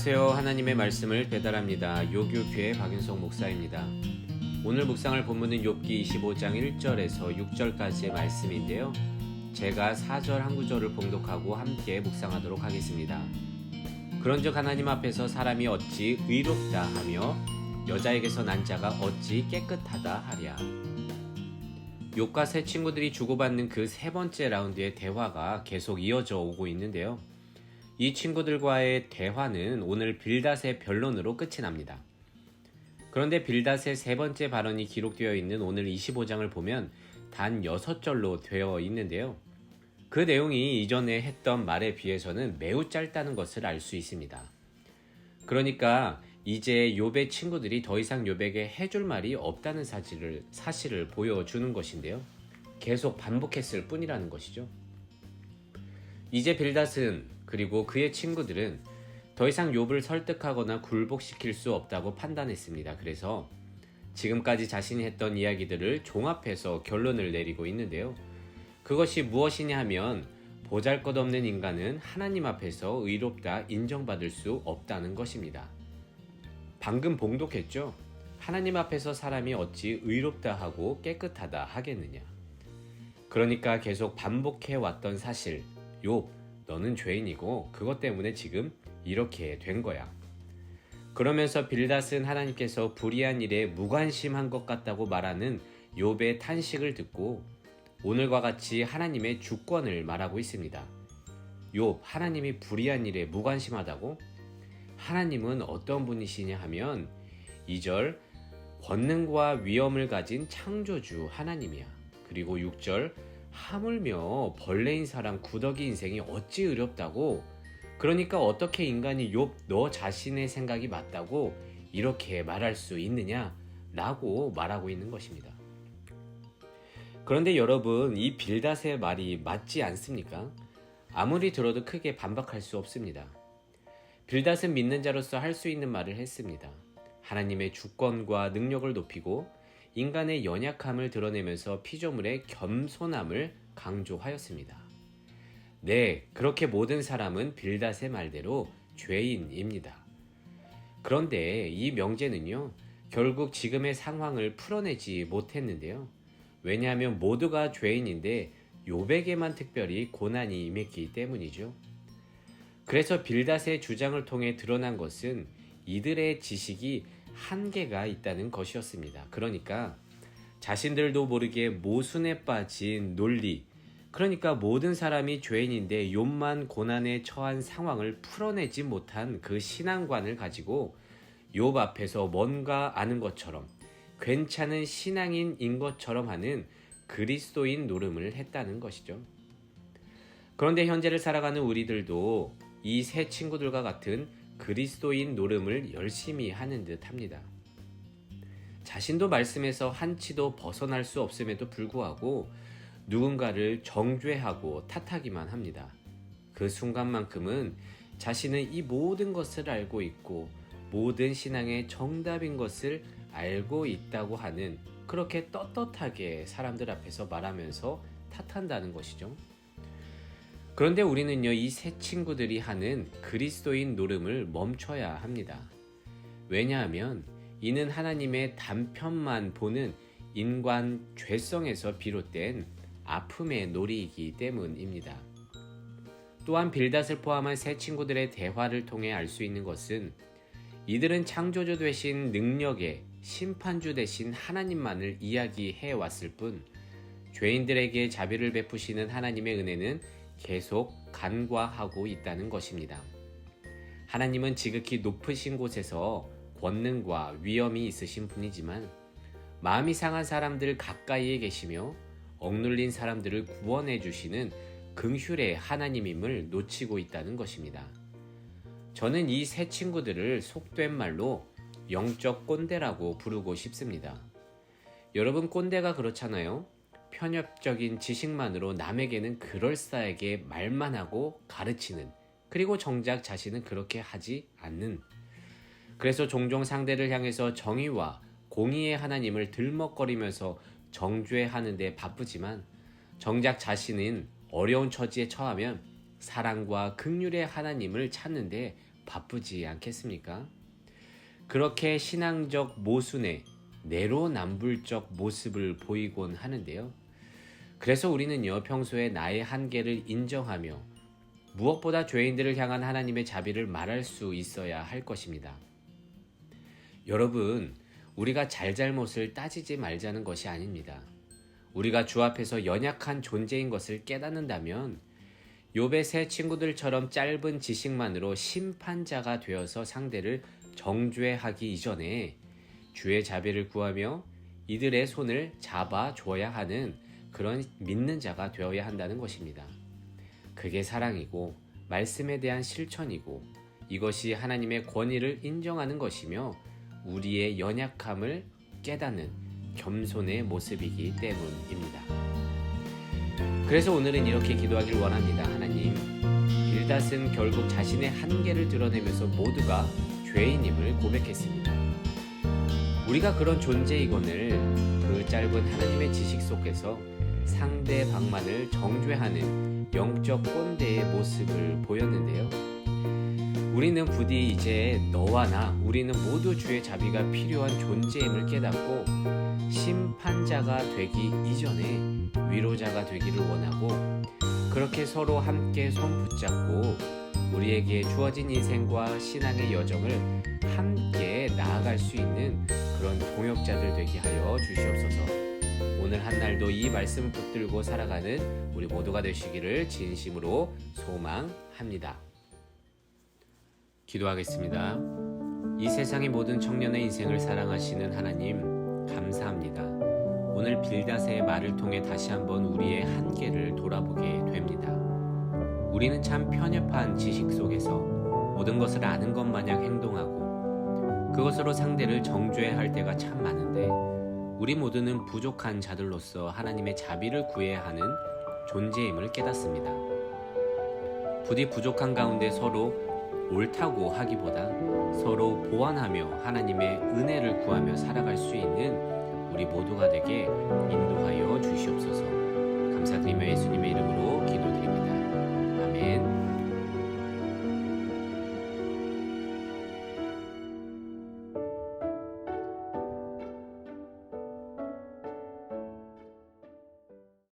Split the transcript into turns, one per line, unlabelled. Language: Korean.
안녕하세요. 하나님의 말씀을 배달합니다. 욥교회 박윤석 목사입니다. 오늘 묵상할 본문은 욥기 25장 1절에서 6절까지의 말씀인데요. 제가 4절 한 구절을 봉독하고 함께 묵상하도록 하겠습니다. 그런즉 하나님 앞에서 사람이 어찌 의롭다 하며 여자에게서 난 자가 어찌 깨끗하다 하랴. 욥과 세 친구들이 주고받는 그 세 번째 라운드의 대화가 계속 이어져 오고 있는데요. 이 친구들과의 대화는 오늘 빌닷의 변론으로 끝이 납니다. 그런데 빌닷의 세 번째 발언이 기록되어 있는 오늘 25장을 보면 단 6절로 되어 있는데요. 그 내용이 이전에 했던 말에 비해서는 매우 짧다는 것을 알 수 있습니다. 그러니까 이제 욥의 친구들이 더 이상 욥에게 해줄 말이 없다는 사실을 보여주는 것인데요. 계속 반복했을 뿐이라는 것이죠. 이제 빌닷은 그리고 그의 친구들은 더 이상 욥을 설득하거나 굴복시킬 수 없다고 판단했습니다. 그래서 지금까지 자신이 했던 이야기들을 종합해서 결론을 내리고 있는데요. 그것이 무엇이냐 하면 보잘것없는 인간은 하나님 앞에서 의롭다 인정받을 수 없다는 것입니다. 방금 봉독했죠? 하나님 앞에서 사람이 어찌 의롭다 하고 깨끗하다 하겠느냐. 그러니까 계속 반복해왔던 사실, 욥, 너는 죄인이고 그것 때문에 지금 이렇게 된 거야. 그러면서 빌닷은 하나님께서 불의한 일에 무관심한 것 같다고 말하는 욥의 탄식을 듣고 오늘과 같이 하나님의 주권을 말하고 있습니다. 욥, 하나님이 불의한 일에 무관심하다고? 하나님은 어떤 분이시냐 하면 2절, 권능과 위엄을 가진 창조주 하나님이야. 그리고 6절, 하물며 벌레인 사람 구더기 인생이 어찌 의롭다고? 그러니까 어떻게 인간이 욥 너 자신의 생각이 맞다고 이렇게 말할 수 있느냐? 라고 말하고 있는 것입니다. 그런데 여러분, 이 빌닷의 말이 맞지 않습니까? 아무리 들어도 크게 반박할 수 없습니다. 빌닷은 믿는 자로서 할 수 있는 말을 했습니다. 하나님의 주권과 능력을 높이고 인간의 연약함을 드러내면서 피조물의 겸손함을 강조하였습니다. 네, 그렇게 모든 사람은 빌닷의 말대로 죄인입니다. 그런데 이 명제는요, 결국 지금의 상황을 풀어내지 못했는데요. 왜냐하면 모두가 죄인인데 욥에게만 특별히 고난이 임했기 때문이죠. 그래서 빌닷의 주장을 통해 드러난 것은 이들의 지식이 한계가 있다는 것이었습니다. 그러니까 자신들도 모르게 모순에 빠진 논리, 그러니까 모든 사람이 죄인인데 욥만 고난에 처한 상황을 풀어내지 못한 그 신앙관을 가지고 욥 앞에서 뭔가 아는 것처럼 괜찮은 신앙인인 것처럼 하는 그리스도인 노름을 했다는 것이죠. 그런데 현재를 살아가는 우리들도 이 세 친구들과 같은 그리스도인 노름을 열심히 하는 듯 합니다. 자신도 말씀에서 한치도 벗어날 수 없음에도 불구하고 누군가를 정죄하고 탓하기만 합니다. 그 순간만큼은 자신은 이 모든 것을 알고 있고 모든 신앙의 정답인 것을 알고 있다고 하는, 그렇게 떳떳하게 사람들 앞에서 말하면서 탓한다는 것이죠. 그런데 우리는요, 이 세 친구들이 하는 그리스도인 노름을 멈춰야 합니다. 왜냐하면 이는 하나님의 단편만 보는 인간 죄성에서 비롯된 아픔의 놀이이기 때문입니다. 또한 빌닷을 포함한 세 친구들의 대화를 통해 알 수 있는 것은 이들은 창조주 되신 능력의 심판주 되신 하나님만을 이야기해 왔을 뿐 죄인들에게 자비를 베푸시는 하나님의 은혜는 계속 간과하고 있다는 것입니다. 하나님은 지극히 높으신 곳에서 권능과 위엄이 있으신 분이지만 마음이 상한 사람들 가까이에 계시며 억눌린 사람들을 구원해 주시는 긍휼의 하나님임을 놓치고 있다는 것입니다. 저는 이 세 친구들을 속된 말로 영적 꼰대라고 부르고 싶습니다. 여러분, 꼰대가 그렇잖아요. 편협적인 지식만으로 남에게는 그럴싸하게 말만 하고 가르치는, 그리고 정작 자신은 그렇게 하지 않는, 그래서 종종 상대를 향해서 정의와 공의의 하나님을 들먹거리면서 정죄하는 데 바쁘지만 정작 자신은 어려운 처지에 처하면 사랑과 긍휼의 하나님을 찾는 데 바쁘지 않겠습니까? 그렇게 신앙적 모순의 내로남불적 모습을 보이곤 하는데요. 그래서 우리는요, 평소에 나의 한계를 인정하며 무엇보다 죄인들을 향한 하나님의 자비를 말할 수 있어야 할 것입니다. 여러분, 우리가 잘잘못을 따지지 말자는 것이 아닙니다. 우리가 주 앞에서 연약한 존재인 것을 깨닫는다면 욥의 세 친구들처럼 짧은 지식만으로 심판자가 되어서 상대를 정죄하기 이전에 주의 자비를 구하며 이들의 손을 잡아줘야 하는 그런 믿는 자가 되어야 한다는 것입니다. 그게 사랑이고 말씀에 대한 실천이고 이것이 하나님의 권위를 인정하는 것이며 우리의 연약함을 깨닫는 겸손의 모습이기 때문입니다. 그래서 오늘은 이렇게 기도하길 원합니다. 하나님, 빌닷은 결국 자신의 한계를 드러내면서 모두가 죄인임을 고백했습니다. 우리가 그런 존재이건을 그 짧은 하나님의 지식 속에서 상대방만을 정죄하는 영적 꼰대의 모습을 보였는데요. 우리는 부디 이제 너와 나, 우리는 모두 주의 자비가 필요한 존재임을 깨닫고 심판자가 되기 이전에 위로자가 되기를 원하고 그렇게 서로 함께 손 붙잡고 우리에게 주어진 인생과 신앙의 여정을 함께 나아갈 수 있는 그런 동역자들 되게 하여 주시옵소서. 오늘 한 날도 이 말씀을 붙들고 살아가는 우리 모두가 되시기를 진심으로 소망합니다. 기도하겠습니다. 이 세상의 모든 청년의 인생을 사랑하시는 하나님, 감사합니다. 오늘 빌닷의 말을 통해 다시 한번 우리의 한계를 돌아보게 됩니다. 우리는 참 편협한 지식 속에서 모든 것을 아는 것 마냥 행동하고 그것으로 상대를 정죄할 때가 참 많은데 우리 모두는 부족한 자들로서 하나님의 자비를 구해야 하는 존재임을 깨닫습니다. 부디 부족한 가운데 서로 옳다고 하기보다 서로 보완하며 하나님의 은혜를 구하며 살아갈 수 있는 우리 모두가 되게 인도하여 주시옵소서. 감사드리며 예수님의 이름으로 기도드립니다.